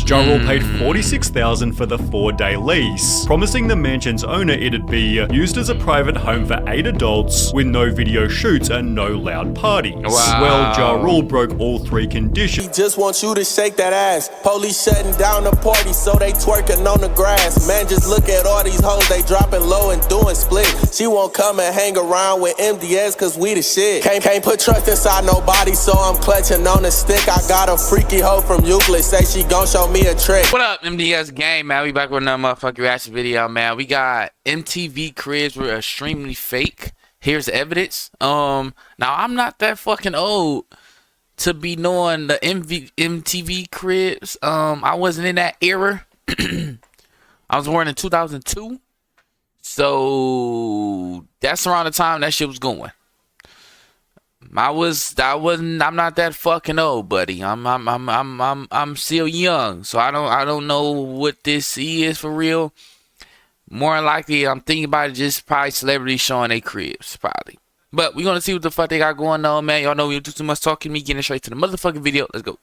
Ja Rule paid $46,000 for the 4-day lease, promising the mansion's owner it'd be used as a private home for 8 adults with no video shoots and no loud parties. Wow. Well, Ja Rule broke all 3 conditions. He just wants you to shake that ass. Police shutting down the party, so they twerking on the grass. Man, just look at all these hoes, they dropping low and doing split. She won't come and hang around with MDS, cause we the shit. Can't put trust inside nobody, so I'm clutching on the stick. I got a freaky hoe from Euclid, say she gon' show me a trick. What up, MDS gang, man? We back with another motherfucking reaction video, man. We got MTV Cribs were extremely fake. Here's the evidence. Now I'm not that fucking old to be knowing the MTV Cribs. I wasn't in that era. I was born in 2002, so that's around the time that shit was going. I'm not that fucking old, buddy. I'm still young, so I don't know what this is for real. More than likely, I'm thinking about it, just probably celebrities showing their cribs, probably. But we're gonna see what the fuck they got going on, man. Y'all know we don't do too much talking. Me getting straight to the motherfucking video. Let's go.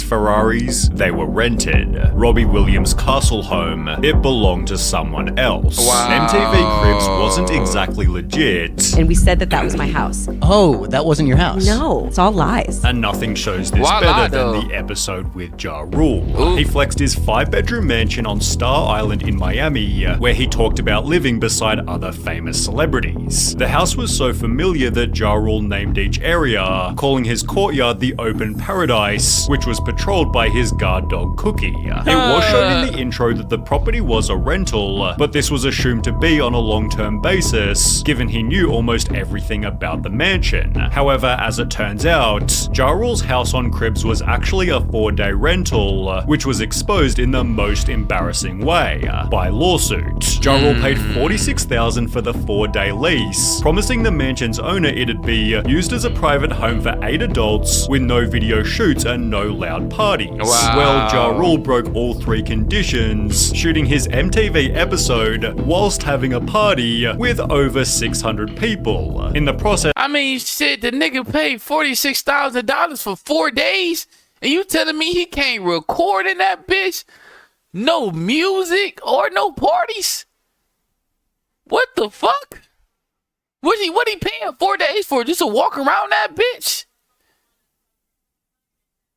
Ferraris, they were rented. Robbie Williams' castle home, it belonged to someone else. Wow. MTV Cribs wasn't exactly legit. And we said that was my house. Oh, that wasn't your house? No, it's all lies. And nothing shows this Why better lie, than though? the episode with Ja Rule. Ooh. He flexed his 5-bedroom mansion on Star Island in Miami, where he talked about living beside other famous celebrities. The house was so familiar that Ja Rule named each area, calling his courtyard the Open Paradise, which was patrolled by his guard dog Cookie. It was shown in the intro that the property was a rental, but this was assumed to be on a long-term basis, given he knew almost everything about the mansion. However, as it turns out, Ja Rule's house on Cribs was actually a 4-day rental, which was exposed in the most embarrassing way, by lawsuit. Ja Rule paid $46,000 for the 4-day lease, promising the mansion's owner it'd be used as a private home for 8 adults with no video shoots and no loud parties. Wow. Well, Ja Rule broke all 3 conditions, shooting his MTV episode whilst having a party with over 600 people. In the process, I mean, shit, the nigga paid $46,000 for 4 days, and you telling me he can't record in that bitch? No music or no parties? What the fuck? What he paying 4 days for? Just to walk around that bitch?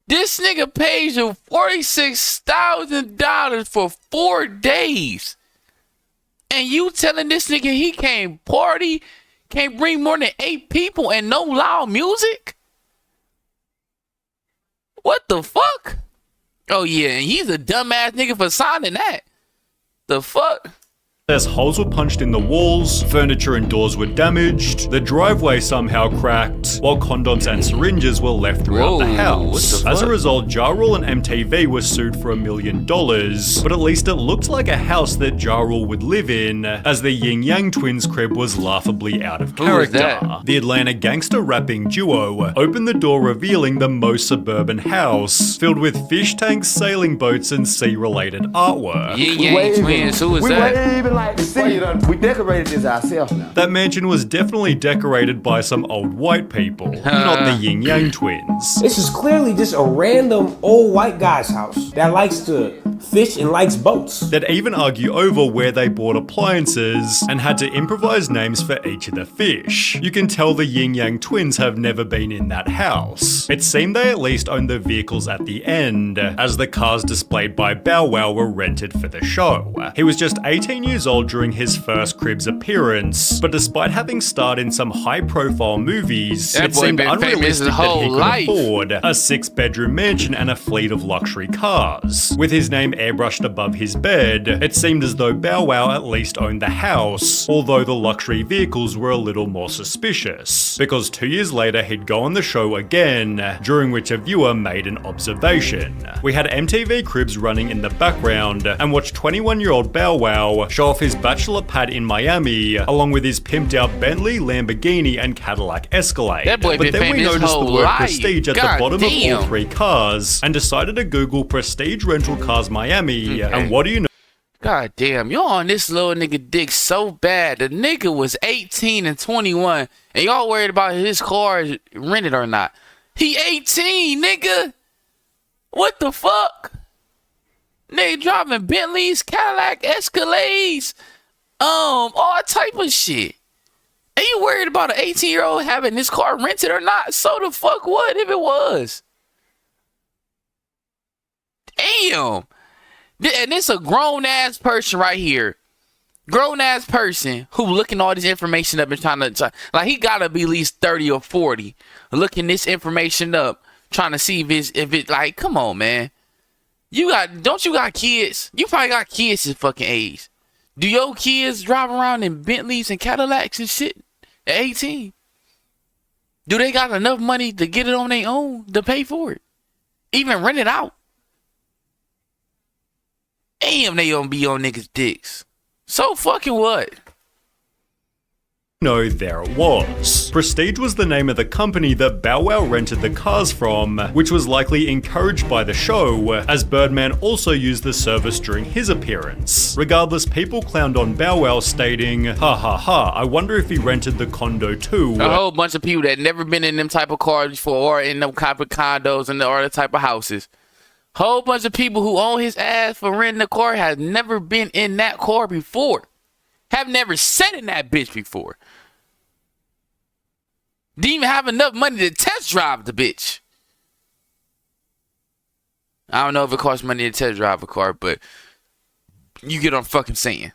This nigga pays you $46,000 for 4 days. And you telling this nigga he can't party, can't bring more than 8 people and no loud music? What the fuck? Oh yeah, and he's a dumbass nigga for signing that. The fuck? holes were punched in the walls, furniture and doors were damaged, the driveway somehow cracked, while condoms and syringes were left throughout the house. As a result, Ja Rule and MTV were sued for $1 million, but at least it looked like a house that Ja Rule would live in, as the Yin Yang Twins crib was laughably out of character. The Atlanta gangster rapping duo opened the door revealing the most suburban house, filled with fish tanks, sailing boats, and sea-related artwork. Yin Yang Twins, who is that? Like the city, we decorated this ourselves now. That mansion was definitely decorated by some old white people, not the Yin Yang Twins. This is clearly just a random old white guy's house that likes to fish and likes boats. They'd even argue over where they bought appliances and had to improvise names for each of the fish. You can tell the Yin Yang Twins have never been in that house. It seemed they at least owned the vehicles at the end, as the cars displayed by Bow Wow were rented for the show. He was just 18 years old during his first Cribs appearance, but despite having starred in some high-profile movies, it seemed unrealistic that he could afford a 6-bedroom mansion and a fleet of luxury cars. With his name airbrushed above his bed, it seemed as though Bow Wow at least owned the house, although the luxury vehicles were a little more suspicious, because 2 years later he'd go on the show again, during which a viewer made an observation. We had MTV Cribs running in the background and watched 21-year-old Bow Wow show off his bachelor pad in Miami, along with his pimped out Bentley, Lamborghini, and Cadillac Escalade. But then we noticed the word Prestige at the bottom of all 3 cars, and decided to Google Prestige Rental Cars Miami, and what do you know? God damn, y'all on this little nigga dick so bad. The nigga was 18 and 21, and y'all worried about his car is rented or not. He 18, nigga! What the fuck? nigga driving Bentleys, Cadillac, Escalades, all type of shit. And you worried about an 18-year-old having his car rented or not? So the fuck what if it was? Damn. And this a grown-ass person right here. Grown-ass person who looking all this information up and trying to, like, he gotta be at least 30 or 40 looking this information up, trying to see if it, like, come on, man. Don't you got kids? You probably got kids this fucking age. Do your kids drive around in Bentleys and Cadillacs and shit at 18? Do they got enough money to get it on their own to pay for it? Even rent it out? Damn, they gonna be on niggas' dicks. So fucking what? No, there it was. Prestige was the name of the company that Bow Wow rented the cars from, which was likely encouraged by the show, as Birdman also used the service during his appearance. Regardless, people clowned on Bow Wow, stating, ha ha ha, I wonder if he rented the condo too. A whole bunch of people that never been in them type of cars before, or in them type of condos and or the type of houses. Whole bunch of people who own his ass for renting a car has never been in that car before. Have never sat in that bitch before. Didn't even have enough money to test drive the bitch. I don't know if it costs money to test drive a car, but you get what I'm fucking saying.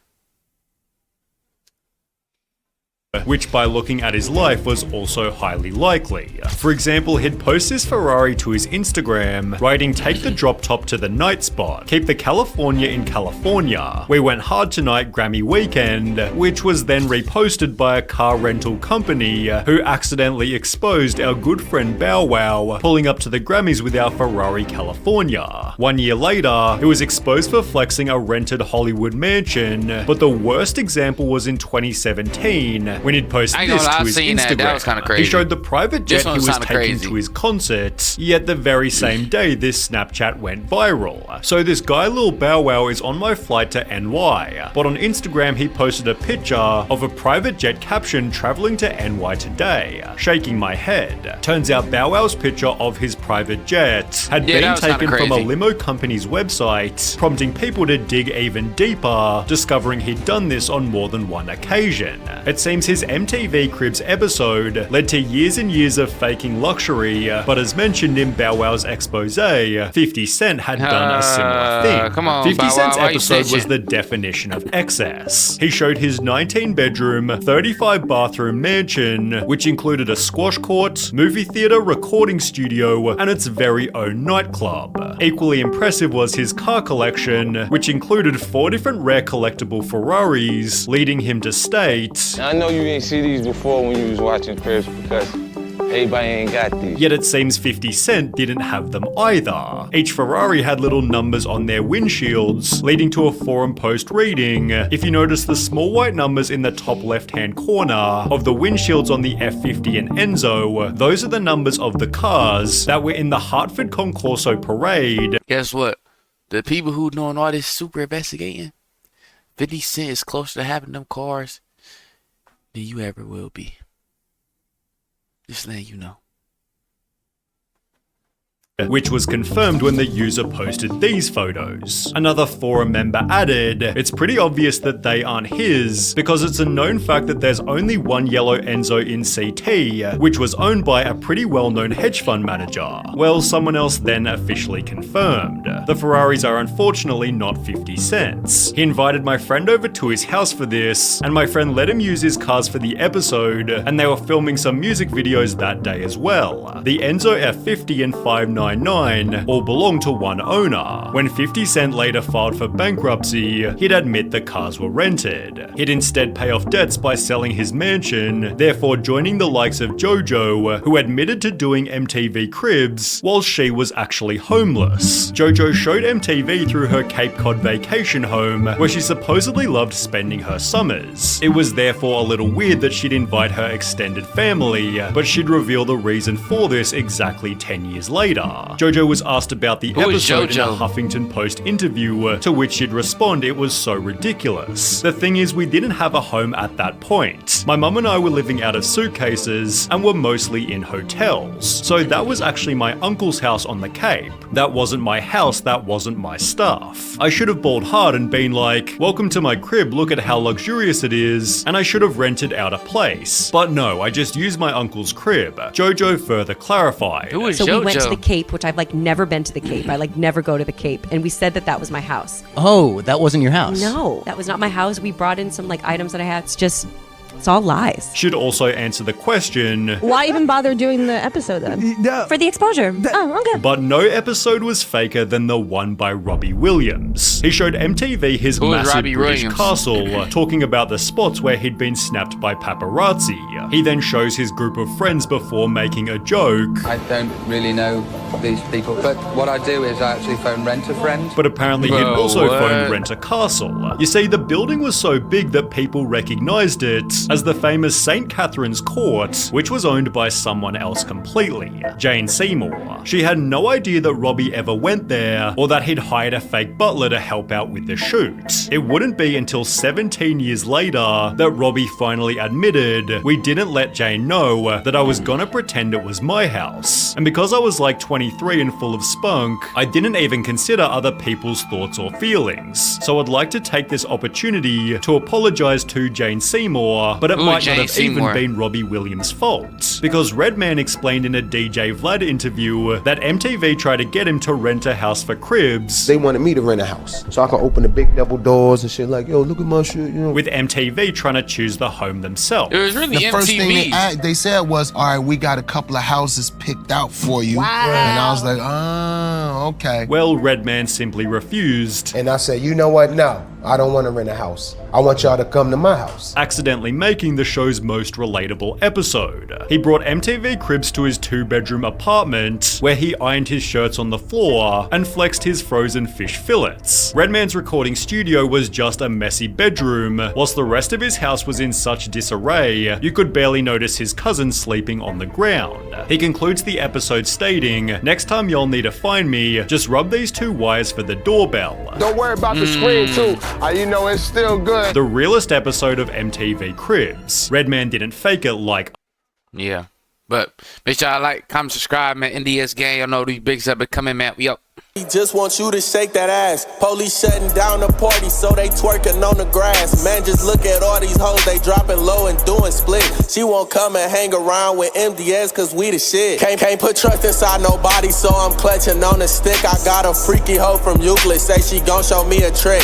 Which by looking at his life was also highly likely. For example, he'd post his Ferrari to his Instagram, writing, take the drop top to the night spot, keep the California in California, we went hard tonight Grammy weekend, which was then reposted by a car rental company who accidentally exposed our good friend Bow Wow pulling up to the Grammys with our Ferrari California. 1 year later, it was exposed for flexing a rented Hollywood mansion, but the worst example was in 2017, when he'd posted this to his Instagram. That was kind of crazy. He showed the private jet he was taking crazy. to his concert, yet the very same day this Snapchat went viral. So this guy Lil Bow Wow is on my flight to NY, but on Instagram he posted a picture of a private jet caption traveling to NY today, shaking my head. Turns out Bow Wow's picture of his private jet had been taken from a limo company's website, prompting people to dig even deeper, discovering he'd done this on more than one occasion. It seems his MTV Cribs episode led to years and years of faking luxury, but as mentioned in Bow Wow's expose, 50 Cent had done a similar thing. Come on, 50 Bow Cent's Wow, episode was the definition of excess. He showed his 19-bedroom, 35-bathroom mansion, which included a squash court, movie theater, recording studio, and its very own nightclub. Equally impressive was his car collection, which included 4 different rare collectible Ferraris, leading him to state, I know you ain't see these before when you was watching Cribs because everybody ain't got these. Yet it seems 50 Cent didn't have them either. Each Ferrari had little numbers on their windshields, leading to a forum post reading, if you notice the small white numbers in the top left-hand corner of the windshields on the F50 and Enzo, those are the numbers of the cars that were in the Hartford Concorso parade. Guess what? The people who doing all this super investigating, 50 Cent is closer to having them cars than you ever will be. Just letting you know. Which was confirmed when the user posted these photos. Another forum member added, it's pretty obvious that they aren't his, because it's a known fact that there's only one yellow Enzo in CT, which was owned by a pretty well-known hedge fund manager. Well, someone else then officially confirmed. The Ferraris are unfortunately not 50 Cent's. He invited my friend over to his house for this, and my friend let him use his cars for the episode, and they were filming some music videos that day as well. The Enzo F50 and 599 all belonged to one owner. When 50 Cent later filed for bankruptcy, he'd admit the cars were rented. He'd instead pay off debts by selling his mansion, therefore joining the likes of JoJo, who admitted to doing MTV Cribs while she was actually homeless. JoJo showed MTV through her Cape Cod vacation home, where she supposedly loved spending her summers. It was therefore a little weird that she'd invite her extended family, but she'd reveal the reason for this exactly 10 years later. JoJo was asked about the Who is episode in a JoJo? Huffington Post interview, to which she'd respond it was so ridiculous. The thing is, we didn't have a home at that point. My mum and I were living out of suitcases and were mostly in hotels. So that was actually my uncle's house on the Cape. That wasn't my house, that wasn't my stuff. I should have balled hard and been like, welcome to my crib, look at how luxurious it is, and I should have rented out a place. But no, I just used my uncle's crib. JoJo further clarified. Who is So JoJo? we went to the Cape, which I've like never been to the Cape. I like never go to the Cape. And we said that that was my house. Oh, that wasn't your house? No, that was not my house. We brought in some like items that I had. It's all lies. Should also answer the question, Why even bother doing the episode then? For the exposure. Oh, okay. but no episode was faker than the one by Robbie Williams. He showed MTV his Who is massive Robbie British Williams? castle, talking about the spots where he'd been snapped by paparazzi. He then shows his group of friends before making a joke, I don't really know these people, but what I do is I actually phone rent a friend. but apparently he'd Bro, also what? phoned rent a castle. You see, the building was so big that people recognized it as the famous St. Catherine's Court, which was owned by someone else completely, Jane Seymour. She had no idea that Robbie ever went there, or that he'd hired a fake butler to help out with the shoot. It wouldn't be until 17 years later that Robbie finally admitted, we didn't let Jane know that I was gonna pretend it was my house. And because I was like 23 and full of spunk, I didn't even consider other people's thoughts or feelings. So I'd like to take this opportunity to apologize to Jane Seymour, but it Ooh, might Jane not have Seymour. even been Robbie Williams' fault. Because Redman explained in a DJ Vlad interview that MTV tried to get him to rent a house for Cribs, They wanted me to rent a house so I can open the big double doors and shit like, yo, look at my shit, you know. with MTV trying to choose the home themselves. It was really The first thing MTV. they said was, all right, we got a couple of houses picked out for you. And I was like, oh, okay. Well, Redman simply refused, And I said, you know what? No, I don't want to rent a house. I want y'all to come to my house. accidentally making the show's most relatable episode. He brought MTV Cribs to his 2-bedroom apartment, where he ironed his shirts on the floor and flexed his frozen fish fillets. Redman's recording studio was just a messy bedroom, whilst the rest of his house was in such disarray, you could barely notice his cousin sleeping on the ground. He concludes the episode stating, next time y'all need to find me, just rub these 2 wires for the doorbell. Don't worry about the screen too. You know it's still good. The realest episode of MTV Cribs. Redman didn't fake it like Yeah. But make sure y'all like, comment, subscribe, man. NDS gang, y'all know these bigs up and coming, man. We up. He just wants you to shake that ass. Police shutting down the party, so they twerking on the grass. Man, just look at all these hoes, they dropping low and doing split. She won't come and hang around with MDS, cause we the shit. Can't put trust inside nobody, so I'm clutching on the stick. I got a freaky hoe from Euclid, say she gon' show me a trick.